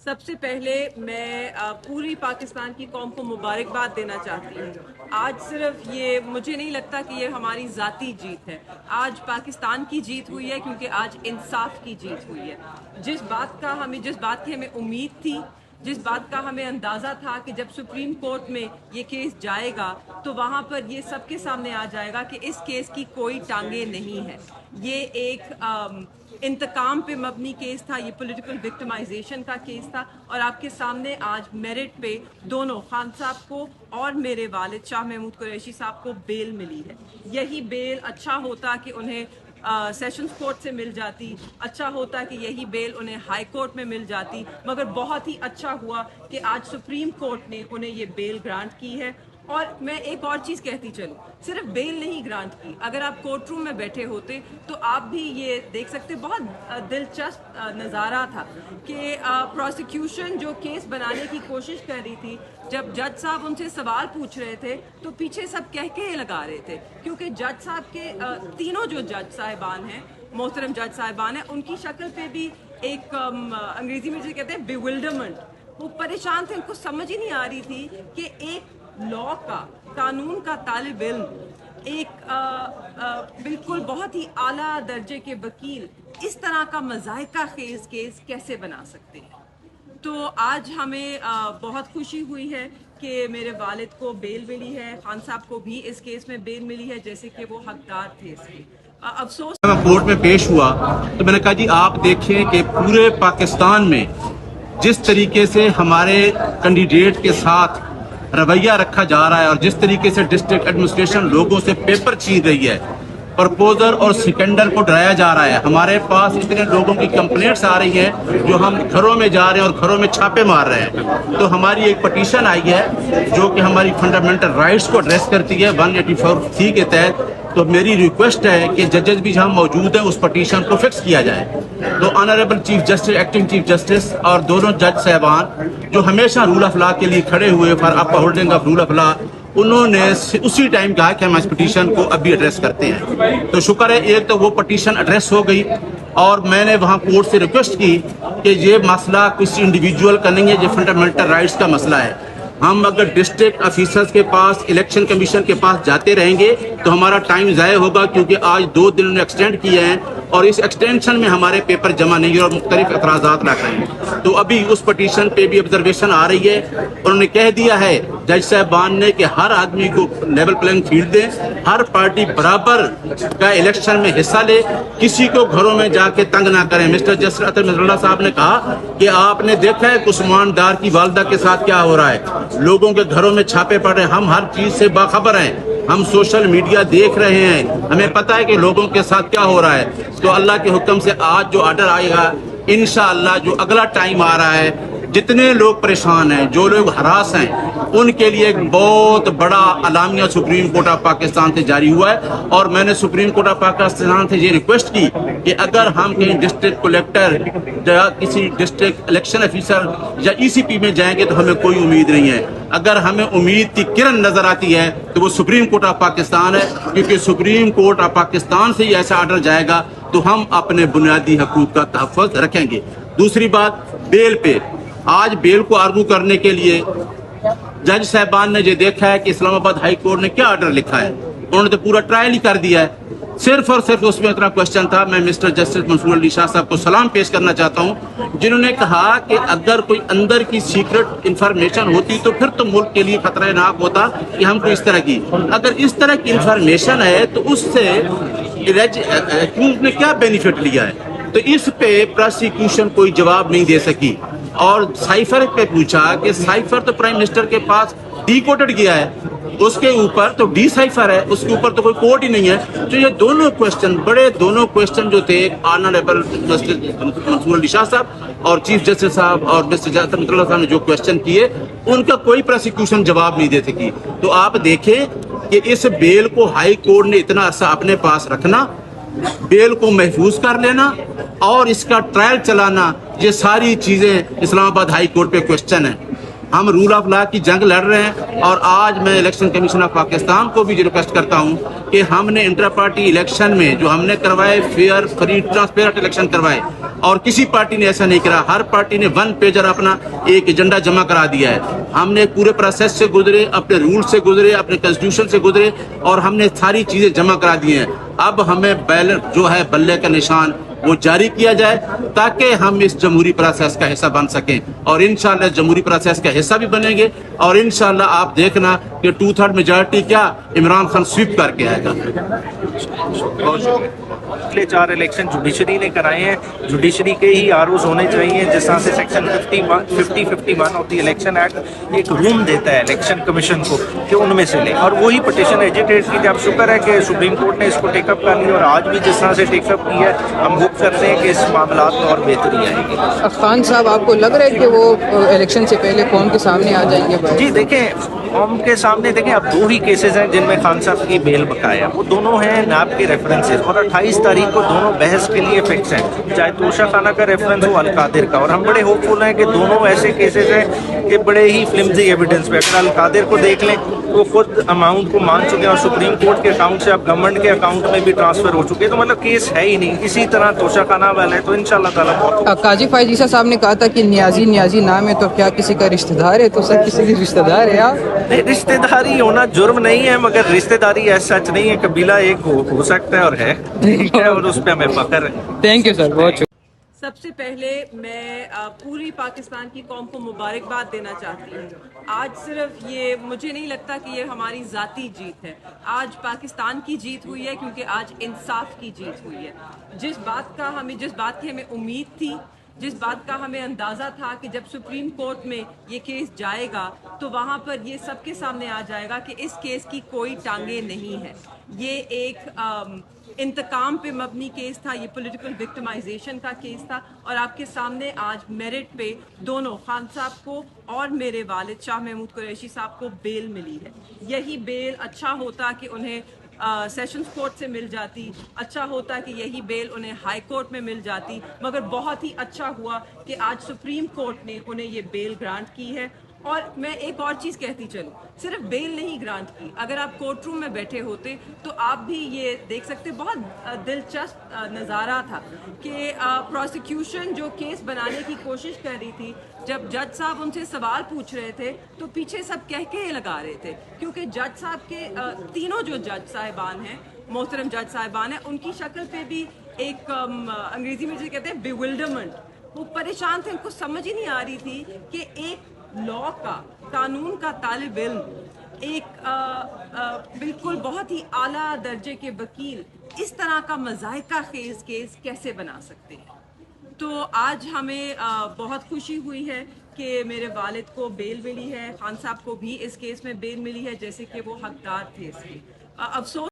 سب سے پہلے میں پوری پاکستان کی قوم کو مبارکباد دینا چاہتی ہوں۔ آج صرف یہ مجھے نہیں لگتا کہ یہ ہماری ذاتی جیت ہے، آج پاکستان کی جیت ہوئی ہے کیونکہ آج انصاف کی جیت ہوئی ہے۔ جس بات کی ہمیں امید تھی، جس بات کا ہمیں اندازہ تھا کہ جب سپریم کورٹ میں یہ کیس جائے گا تو وہاں پر یہ سب کے سامنے آ جائے گا کہ اس کیس کی کوئی ٹانگیں نہیں ہے۔ یہ ایک انتقام پہ مبنی کیس تھا، یہ پولیٹیکل وکٹمائزیشن کا کیس تھا، اور آپ کے سامنے آج میرٹ پہ دونوں خان صاحب کو اور میرے والد شاہ محمود قریشی صاحب کو بیل ملی ہے۔ یہی بیل اچھا ہوتا کہ انہیں سیشنز کورٹ سے مل جاتی، اچھا ہوتا کہ یہی بیل انہیں ہائی کورٹ میں مل جاتی، مگر بہت ہی اچھا ہوا کہ آج سپریم کورٹ نے انہیں یہ بیل گرانٹ کی ہے۔ اور میں ایک اور چیز کہتی چلوں، صرف بیل نہیں گرانٹ کی، اگر آپ کورٹ روم میں بیٹھے ہوتے تو آپ بھی یہ دیکھ سکتے، بہت دلچسپ نظارہ تھا کہ پروسیکیوشن جو کیس بنانے کی کوشش کر رہی تھی، جب جج صاحب ان سے سوال پوچھ رہے تھے تو پیچھے سب کہکہے لگا رہے تھے، کیونکہ جج صاحب کے تینوں جو جج صاحبان ہیں، محترم جج صاحبان ہیں، ان کی شکل پہ بھی ایک انگریزی میں جسے کہتے ہیں بیولڈرمنٹ، وہ پریشان تھے، ان کو سمجھ ہی نہیں آ رہی تھی کہ ایک لا کا، قانون کا طالب علم، ایک بالکل بہت ہی اعلیٰ درجے کے وکیل اس طرح کا مذائقہ خیز کیس کیسے بنا سکتے ہیں۔ تو آج ہمیں بہت خوشی ہوئی ہے کہ میرے والد کو بیل ملی ہے، خان صاحب کو بھی اس کیس میں بیل ملی ہے جیسے کہ وہ حقدار تھے اس کے۔ افسوس میں کورٹ میں پیش ہوا تو میں نے کہا جی آپ دیکھیں کہ پورے پاکستان میں جس طریقے سے ہمارے کینڈیڈیٹ کے ساتھ رویہ رکھا جا رہا ہے اور جس طریقے سے ڈسٹرکٹ ایڈمنسٹریشن لوگوں سے پیپر چھین رہی ہے، پرپوزر اور سیکنڈر کو ڈرایا جا رہا ہے، ہمارے پاس اتنے لوگوں کی کمپلینٹس آ رہی ہیں جو ہم گھروں میں جا رہے ہیں اور گھروں میں چھاپے مار رہے ہیں۔ تو ہماری ایک پٹیشن آئی ہے جو کہ ہماری فنڈامنٹل رائٹس کو ایڈریس کرتی ہے 184(c) کے تحت۔ تو میری ریکویسٹ ہے کہ ججز بھی جہاں موجود ہیں اس پٹیشن کو فکس کیا جائے۔ تو honourable chief justice, acting chief justice اور دونوں جج صاحبان جو ہمیشہ رول آف لا کے لیے کھڑے ہوئے for upholding of rule of law, انہوں نے اسی ٹائم کہا کہ ہم اس پٹیشن کو اب بھی ایڈریس کرتے ہیں۔ تو شکر ہے ایک تو وہ پٹیشن ایڈریس ہو گئی، اور میں نے وہاں کورٹ سے ریکویسٹ کی کہ یہ مسئلہ کسی انڈیویجول کا نہیں ہے، یہ فنڈامنٹل رائٹس کا مسئلہ ہے۔ ہم اگر ڈسٹرکٹ آفیسرز کے پاس، الیکشن کمیشن کے پاس جاتے رہیں گے تو ہمارا ٹائم ضائع ہوگا، کیونکہ آج 2 دن نے ایکسٹینڈ کیے ہیں اور اس ایکسٹینشن میں ہمارے پیپر جمع نہیں اور مختلف اعتراضات رکھ رہے ہیں۔ تو ابھی اس پٹیشن پہ بھی آبزرویشن آ رہی ہے، انہوں نے کہہ دیا ہے جج صاحبان نے کہ ہر آدمی کو لیول پلینگ فیلڈ دیں، ہر پارٹی برابر کا الیکشن میں حصہ لے، کسی کو گھروں میں جا کے تنگ نہ کریں۔ مسٹر جسٹس عطر اللہ صاحب نے کہا کہ آپ نے دیکھا ہے عثمان ڈار کی والدہ کے ساتھ کیا ہو رہا ہے، لوگوں کے گھروں میں چھاپے پڑ رہے ہیں، ہم ہر چیز سے باخبر ہیں، ہم سوشل میڈیا دیکھ رہے ہیں، ہمیں پتہ ہے کہ لوگوں کے ساتھ کیا ہو رہا ہے۔ تو اللہ کے حکم سے آج جو آرڈر آئے گا، انشاءاللہ جو اگلا ٹائم آ رہا ہے، جتنے لوگ پریشان ہیں، جو لوگ ہراس ہیں، ان کے لیے ایک بہت بڑا اعلامیہ سپریم کورٹ آف پاکستان سے جاری ہوا ہے۔ اور میں نے سپریم کورٹ آف پاکستان سے یہ ریکویسٹ کی کہ اگر ہم کہیں ڈسٹرکٹ کلیکٹر یا کسی ڈسٹرکٹ الیکشن آفیسر یا ECP میں جائیں گے تو ہمیں کوئی امید نہیں ہے، اگر ہمیں امید کی کرن نظر آتی ہے تو وہ سپریم کورٹ آف پاکستان ہے، کیونکہ سپریم کورٹ آف پاکستان سے یہ ایسا آرڈر جائے گا تو ہم اپنے بنیادی حقوق کا تحفظ رکھیں گے۔ دوسری بات، بیل پہ آج بیل کو آرگو کرنے کے لیے جج صاحبان نے یہ دیکھا ہے کہ اسلام آباد ہائی کورٹ نے کیا آرڈر لکھا ہے، انہوں نے تو پورا ٹرائل ہی کر دیا ہے۔ صرف اور صرف اس میں اتنا کوشچن تھا۔ میں مسٹر جسٹس منصور علی شاہ صاحب کو سلام پیش کرنا چاہتا ہوں، جنہوں نے کہا کہ اگر کوئی اندر کی سیکرٹ انفارمیشن ہوتی تو پھر تو ملک کے لیے خطرہ ناک ہوتا کہ ہم کو اس طرح کی، اگر اس طرح کی انفارمیشن ہے تو اس سے حکومت نے کیا بینیفٹ لیا ہے۔ تو اس پہ پروسیکیوشن کوئی جواب نہیں دے سکی، اور سائفر پہ پوچھا کہ سائفر تو پرائم منسٹر کے پاس ڈی کوڈڈ گیا ہے، اس کے اوپر تو ڈی سائفر ہے، اس کے اوپر تو کوئی کوڈ ہی نہیں ہے۔ تو یہ دونوں کوشچن جو تھے آنریبل منصور علی شاہ صاحب اور چیف جسٹس صاحب اور مسٹر جعفر اللہ صاحب نے جو کوشچن کیے، ان کا کوئی پروسیکیوشن جواب نہیں دے سکی۔ تو آپ دیکھیں کہ اس بیل کو ہائی کورٹ نے اتنا عرصہ اپنے پاس رکھنا، بیل کو محفوظ کر لینا اور اس کا ٹرائل چلانا، یہ ساری چیزیں اسلام آباد ہائی کورٹ پہ کوشچن ہیں۔ ہم رول آف لا کی جنگ لڑ رہے ہیں، اور آج میں الیکشن کمیشن آف پاکستان کو بھی ریکویسٹ کرتا ہوں کہ ہم نے انٹر پارٹی الیکشن میں جو ہم نے کروائے، فیئر، فری، ٹرانسپیرنٹ الیکشن کروائے، اور کسی پارٹی نے ایسا نہیں کرا. ہر پارٹی نے 1 پیجر اپنا ایک ایجنڈا جمع کرا دیا ہے. ہم نے پورے پروسیس سے گزرے, اپنے رول سے گزرے, اپنے کنسٹیٹیوشن سے گزرے, اور ہم نے ساری چیزیں جمع کرا دی ہیں. اب ہمیں بیلٹ جو ہے بلے کا نشان وہ جاری کیا جائے تاکہ ہم اس جمہوری پروسیس کا حصہ بن سکیں, اور انشاءاللہ اس جمہوری پروسیس کا حصہ بھی بنیں گے. اور انشاءاللہ آپ دیکھنا کہ 2/3 میجارٹی کیا عمران خان سویپ کر کے آئے گا. پچھلے 4 الیکشن جوڈیشری نے کرائے ہیں. جوڈیشری کے ہی آروز ہونے چاہیے, جس طرح سے section 51 of the election act ایک روم دیتا ہے الیکشن کمیشن کو کہ ان میں سے لیں, اور وہی پٹیشن ایجیٹیٹ کی. اب شکر ہے کہ سپریم کورٹ نے اس کو ٹیک اپ کر لیا, اور آج بھی جس طرح سے ٹیک اپ کی ہے ہم ہوپ کرتے ہیں کہ اس معاملات میں اور بہتری آئے گی. خان صاحب, آپ کو لگ رہا ہے کہ وہ الیکشن سے پہلے قوم کے سامنے آ جائیں گے؟ جی دیکھیں, قوم کے سامنے دیکھیں اب 2 ہی کیسز ہیں جن میں خان صاحب کی بیل بقایا, وہ دونوں ہیں نیب کے ریفرنسز, اور 28 تاریخ کو دونوں بحث کے لیے فکس ہیں, چاہے توشہ خانہ کا ریفرنس ہو, القادر کا. اور ہم بڑے ہوپ فل ہیں کہ دونوں ایسے کیسز ہیں کہ بڑے ہی فلمزی ایویڈنس پہ, اگر القادر کو دیکھ لیں وہ خود اماؤنٹ کو مان چکے ہیں, اور سپریم کورٹ کے اکاؤنٹ سے اب گورنمنٹ کے اکاؤنٹ میں بھی ٹرانسفر ہو چکے ہیں, تو مطلب کیس ہے ہی نہیں. اسی طرح توشہ خانہ والا ہے, تو انشاءاللہ تعالیٰ بہت. قاضی فائز عیسیٰ صاحب نے کہا تھا کہ نیازی نام ہے, تو کیا کسی کا رشتہ دار ہے؟ تو سر کسی کی رشتہ دار ہے آپ؟ نہیں, رشتہ داری ہونا جرم نہیں ہے, مگر رشتہ داری ایسا سچ نہیں ہے. قبیلہ ایک ہو سکتا ہے اور ہے, ٹھیک ہے, اور اس پہ ہمیں فخر ہے. تھینک یو سر, بہت شکریہ. سب سے پہلے میں پوری پاکستان کی قوم کو مبارکباد دینا چاہتی ہوں. آج صرف یہ مجھے نہیں لگتا کہ یہ ہماری ذاتی جیت ہے, آج پاکستان کی جیت ہوئی ہے, کیونکہ آج انصاف کی جیت ہوئی ہے. جس بات کی ہمیں امید تھی, جس بات کا ہمیں اندازہ تھا کہ جب سپریم کورٹ میں یہ کیس جائے گا تو وہاں پر یہ سب کے سامنے آ جائے گا کہ اس کیس کی کوئی ٹانگیں نہیں ہے. یہ ایک انتقام پہ مبنی کیس تھا, یہ پولیٹیکل وکٹمائزیشن کا کیس تھا, اور آپ کے سامنے آج میرٹ پہ دونوں خان صاحب کو اور میرے والد شاہ محمود قریشی صاحب کو بیل ملی ہے. یہی بیل اچھا ہوتا کہ انہیں سیشنز کورٹ سے مل جاتی, اچھا ہوتا کہ یہی بیل انہیں ہائی کورٹ میں مل جاتی, مگر بہت ہی اچھا ہوا کہ آج سپریم کورٹ نے انہیں یہ بیل گرانٹ کی ہے. اور میں ایک اور چیز کہتی چلوں, صرف بیل نہیں گرانٹ کی, اگر آپ کورٹ روم میں بیٹھے ہوتے تو آپ بھی یہ دیکھ سکتے, بہت دلچسپ نظارہ تھا کہ پروسیکیوشن جو کیس بنانے کی کوشش کر رہی تھی, جب جج صاحب ان سے سوال پوچھ رہے تھے تو پیچھے سب کہہ لگا رہے تھے, کیونکہ جج صاحب کے تینوں جو جج صاحبان ہیں, محترم جج صاحبان ہیں, ان کی شکل پہ بھی ایک انگریزی میں جسے کہتے ہیں بیولڈرمنٹ, وہ پریشان تھے, ان کو سمجھ ہی نہیں آ رہی تھی کہ ایک لا کا, قانون کا طالب علم, ایک بالکل بہت ہی اعلیٰ درجے کے وکیل اس طرح کا مذائقہ خیز کیس کیسے بنا سکتے ہیں. تو آج ہمیں بہت خوشی ہوئی ہے کہ میرے والد کو بیل ملی ہے, خان صاحب کو بھی اس کیس میں بیل ملی ہے, جیسے کہ وہ حقدار تھے اس کے. افسوس